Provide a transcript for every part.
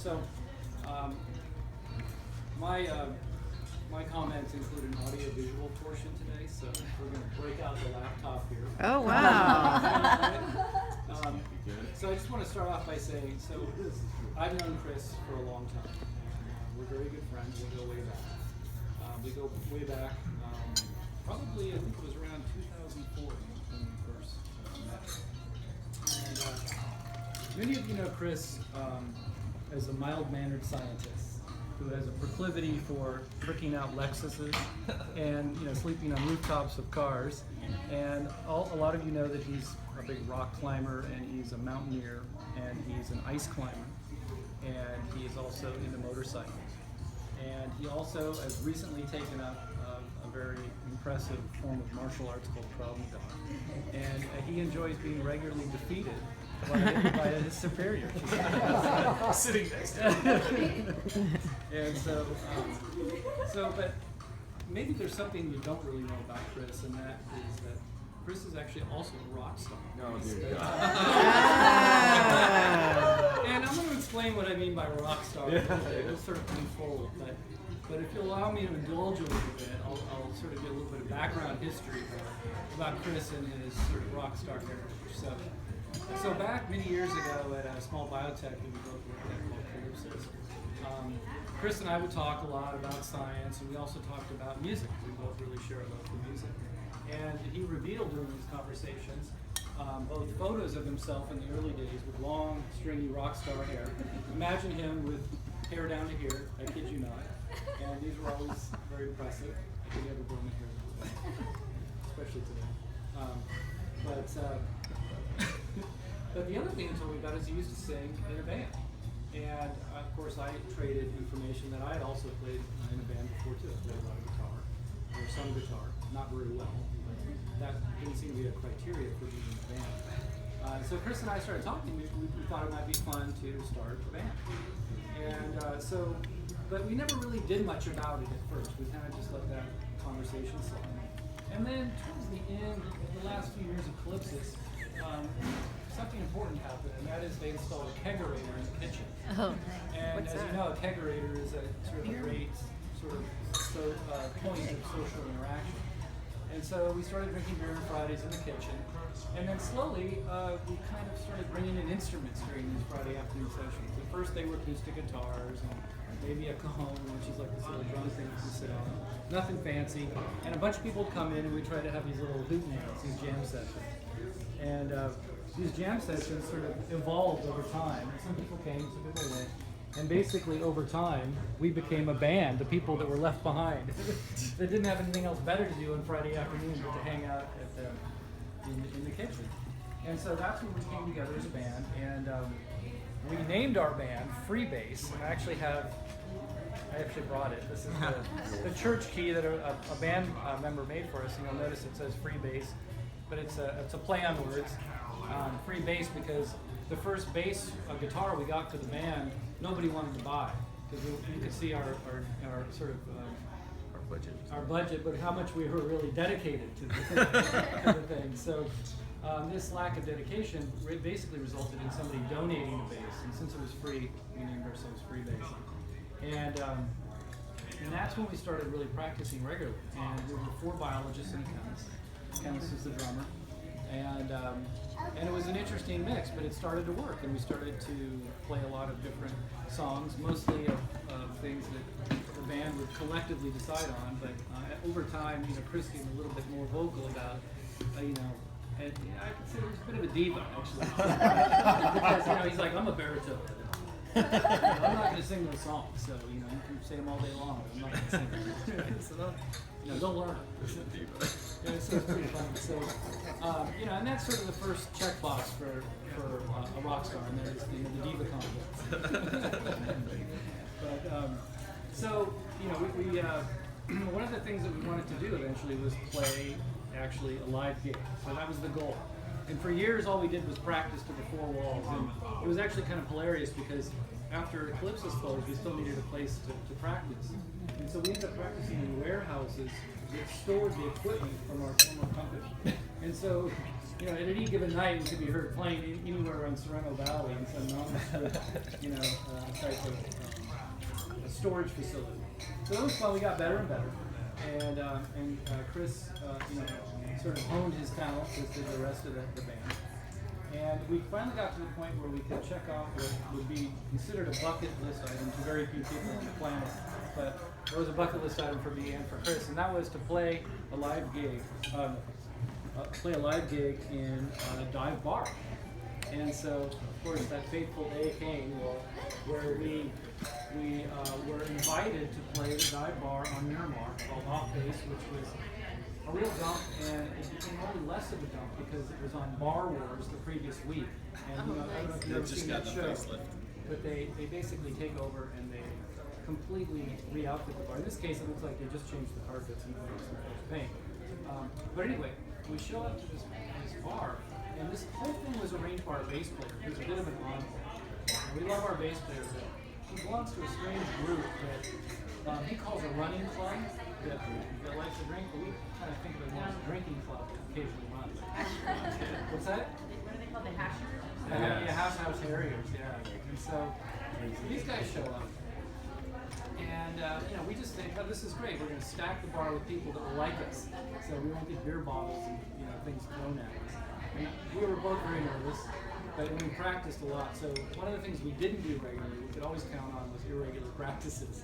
So, um, my comments include an audio-visual portion today, so we're going to break out the laptop here. Oh, wow. So I just want to start off by saying, so I've known Chris for a long time. We're very good friends. We go way back. Probably, I think it was around 2004 when we first met. And many of you know Chris as a mild-mannered scientist who has a proclivity for tricking out Lexuses and sleeping on rooftops of cars. And a lot of you know that he's a big rock climber, and he's a mountaineer, and he's an ice climber, and he is also into motorcycles. And he also has recently taken up a very impressive form of martial arts called Krav Maga. And he enjoys being regularly defeated by his superior. Sitting next to him. And but maybe there's something you don't really know about Chris, and that is that Chris is actually also a rock star. No, dude. And I'm going to explain what I mean by rock star. It'll sort of unfold, but if you'll allow me to indulge a little bit, I'll sort of get a little bit of background history about Chris and his sort of rock star heritage. So back many years ago at a small biotech that we both worked at called Calypsis, Chris and I would talk a lot about science, and we also talked about music. We both really share a love for music. And he revealed during these conversations both photos of himself in the early days with long, stringy rock star hair. Imagine him with hair down to here, I kid you not. And these were always very impressive. I could never grow my hair that way, especially today. But the other thing he told me about is he used to sing in a band. And of course I traded information that I had also played in a band before too. I played a lot of guitar, or some guitar, not very well. That didn't seem to be a criteria for being in a band. So Chris and I started talking. We thought it might be fun to start a band. And but we never really did much about it at first. We kind of just let that conversation slide. And then towards the end, the last few years of Calypsis, something important happened, and that is they installed a kegerator in the kitchen. Oh, and as you know, a kegerator is a sort of a great point of social interaction. And so we started drinking beer on Fridays in the kitchen, and then slowly we kind of started bringing in instruments during these Friday afternoon sessions. At first they were acoustic guitars and maybe a cajon, which is like this little drum thing you sit on. Nothing fancy. And a bunch of people would come in, and we tried to have these little hoot nails, these jam sessions. And these jam sessions sort of evolved over time. Some people came, some people went. And basically, over time, we became a band, the people that were left behind, that didn't have anything else better to do on Friday afternoon but to hang out in the kitchen. And so that's when we came together as a band, and we named our band Freebase. And I actually brought it. This is the church key that a band member made for us, and you'll notice it says Freebase, but it's a play on words. Free bass, because the first bass guitar we got for the band, nobody wanted to buy, because you could see our sort of our budget, but how much we were really dedicated to the thing. So this lack of dedication basically resulted in somebody donating a bass, and since it was free, we named ourselves Freebase. And that's when we started really practicing regularly. And we were 4 biologists and a chemist. Chemist is the drummer. And it was an interesting mix, but it started to work, and we started to play a lot of different songs, mostly of things that the band would collectively decide on. But over time, Chris became a little bit more vocal about, and I could say he was a bit of a diva, actually, because he's like, I'm a baritone. I'm not going to sing those songs, so you can say them all day long, but I'm not going to sing them. So don't learn them. Yeah, so it's pretty fun. So, and that's sort of the first checkbox for a rock star, and there's the diva complex. But we one of the things that we wanted to do eventually was play actually a live gig. So that was the goal. And for years, all we did was practice to the 4 walls, and it was actually kind of hilarious because after Calypsis closed, we still needed a place to practice. And so we ended up practicing in warehouses that stored the equipment from our former company. And so you know, at any given night, we could be heard playing anywhere around Sorrento Valley in some nondescript, you know, type of a storage facility. So that was fun. We got better and better, and Chris, you know, sort of honed his talents as did the rest of the band. And we finally got to the point where we could check off what would be considered a bucket list item to very few people on the planet. But it was a bucket list item for me and for Chris, and that was to play a live gig, in a dive bar. And so, of course, that fateful day came where we were invited to play the dive bar on Miramar called Off Base, which was a real dump, and it became only less of a dump because it was on Bar Wars the previous week. And you know, I don't know if you've ever seen that show, but they basically take over and they completely re-outfit the bar. In this case, it looks like they just changed the carpets and put some fresh paint. But anyway, we show up to this bar, and this whole thing was arranged by our bass player, who's a bit of an oddball. We love our bass player, but he belongs to a strange group that he calls a running club that likes to drink, but we kind of think of it more as a drinking club that occasionally runs. What's that? What are they called? The hashers? Yeah, house harriers, yeah. And so these guys show up. And you know, we just think, oh, this is great. We're going to stack the bar with people that will like us, so we won't get beer bottles and things thrown at us. And we were both very nervous, but we practiced a lot. So one of the things we didn't do regularly, we could always count on, was irregular practices,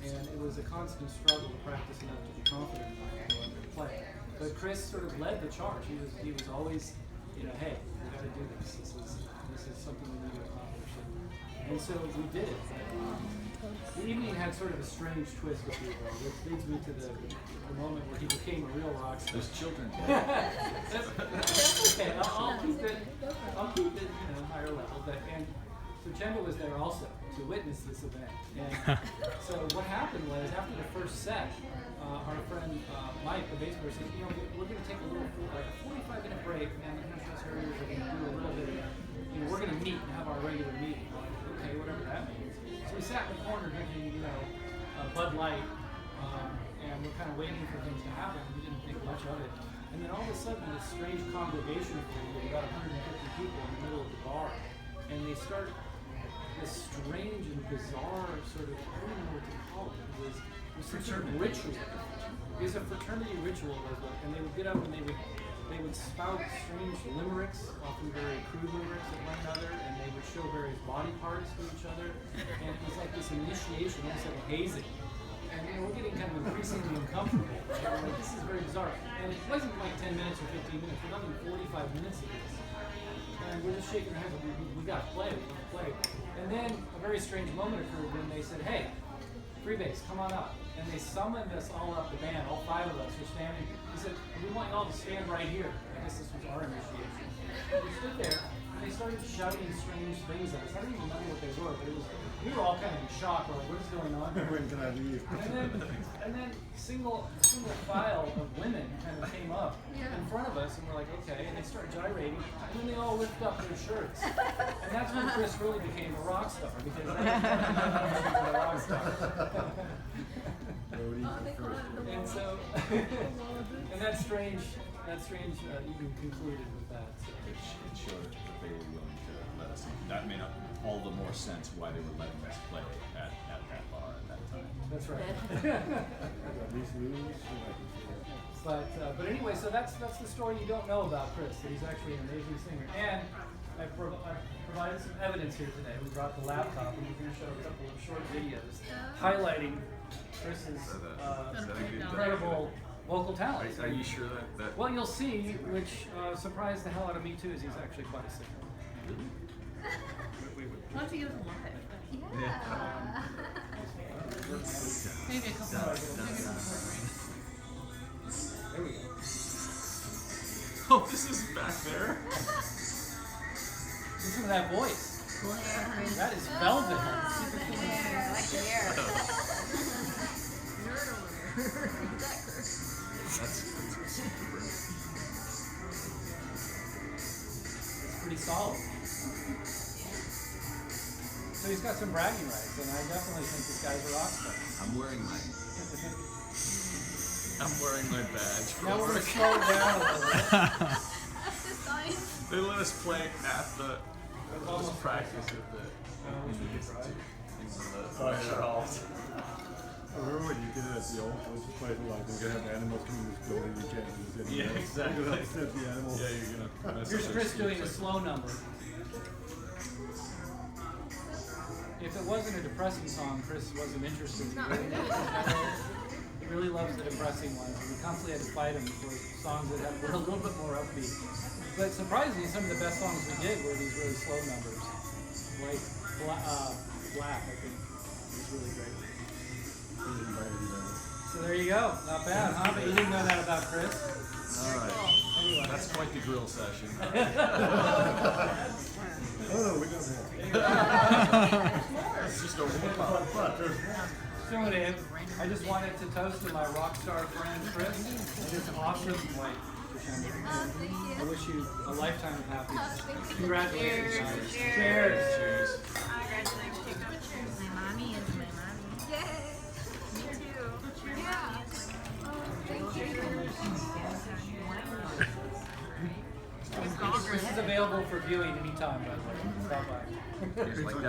and it was a constant struggle to practice enough to be confident enough to go out and play. But Chris sort of led the charge. He was always, hey, we got to do this. This is something we need to accomplish. And so we did it. The evening had sort of a strange twist, if you will, which leads me to the moment where he became a real rock star. There's children. That's okay. I'll keep it, higher level. And so Chenda was there also to witness this event. And so what happened was, after the first set, our friend Mike, the bass player, said, we're going to take a little, like a 45-minute break, and the House Harriers are going to do a little bit of, we're going to meet and have our regular meeting. I'm like, okay, whatever that means. So we sat in the corner drinking, Bud Light, and we're kind of waiting for things to happen. We didn't think much of it. And then all of a sudden, this strange congregation of about 150 people in the middle of the bar, and they started this strange and bizarre sort of, I don't even know what to call it. It was some sort of ritual. It was a fraternity ritual, and they would get up and they would spout strange limericks, often very crude limericks at one another, and they would show various body parts to each other. And it was like this initiation, almost like a hazing. And we're getting kind of increasingly uncomfortable. Right? We're like, this is very bizarre. And it wasn't like 10 minutes or 15 minutes, we're not even 45 minutes of this. And we're just shaking our heads, we gotta play, we gotta play. And then a very strange moment occurred when they said, hey, free bass, come on up. And they summoned us all up, the band, all 5 of us were standing. He said, we want you all to stand right here. I guess this was our initiation. We stood there, and they started shouting strange things at us. I don't even remember what they were, but we were all kind of in shock. We're like, what is going on? When can I leave? And then single file of women kind of came up in front of us, and we're like, okay. And they start gyrating, and then they all lift up their shirts. And that's when Chris really became a rock star, because that was a rock star. And so, and that strange even concluded with that. So. It showed that they were willing to let us in. That made all the more sense why they were letting us play at that bar at that time. That's right. But anyway, so that's the story you don't know about Chris, that he's actually an amazing singer. And I provided some evidence here today. We brought the laptop, and we're going to show a couple of short videos highlighting Chris's incredible vocal talent. Are you sure that? Well, you'll see, which surprised the hell out of me too, is he's actually quite a singer. Why don't you give us a live? Yeah. Maybe a couple more. There we go. Oh, this is back there. Listen to that voice. That is velvet. I like the hair. It's pretty solid. So he's got some bragging rights, and I definitely think this guy's a rock star. I'm wearing my badge for Now we're going work. to slow it down a little bit. That's the sign. They let us play at the almost practice at the we should get right. lecture halls. I remember when you did it at the old place, like we're gonna have animals come in this building, you can't use it. Yeah, exactly. Upset the animals. Yeah, you're gonna mess Here's up Chris their doing a sleep. slow number. If it wasn't a depressing song, Chris wasn't interested in it. He really loves the depressing ones, and we constantly had to fight him for songs that were a little bit more upbeat. But surprisingly, some of the best songs we did were these really slow numbers. Like Black, I think, was really great. So there you go. Not bad, huh? But you didn't know that about Chris? All right. Anyway. That's quite the grill session. Oh no, we don't have. It's just a warm-up. But there's one. So Dave, I just wanted to toast to my rock star friend Chris and his awesome wife, Crescendo. I wish you a lifetime of happiness. Congratulations. Cheers. Cheers. Cheers. My mommy is my mommy. Yay! Me too. Yeah. Chris is available for viewing anytime, by the way. Stop by. Here's like that.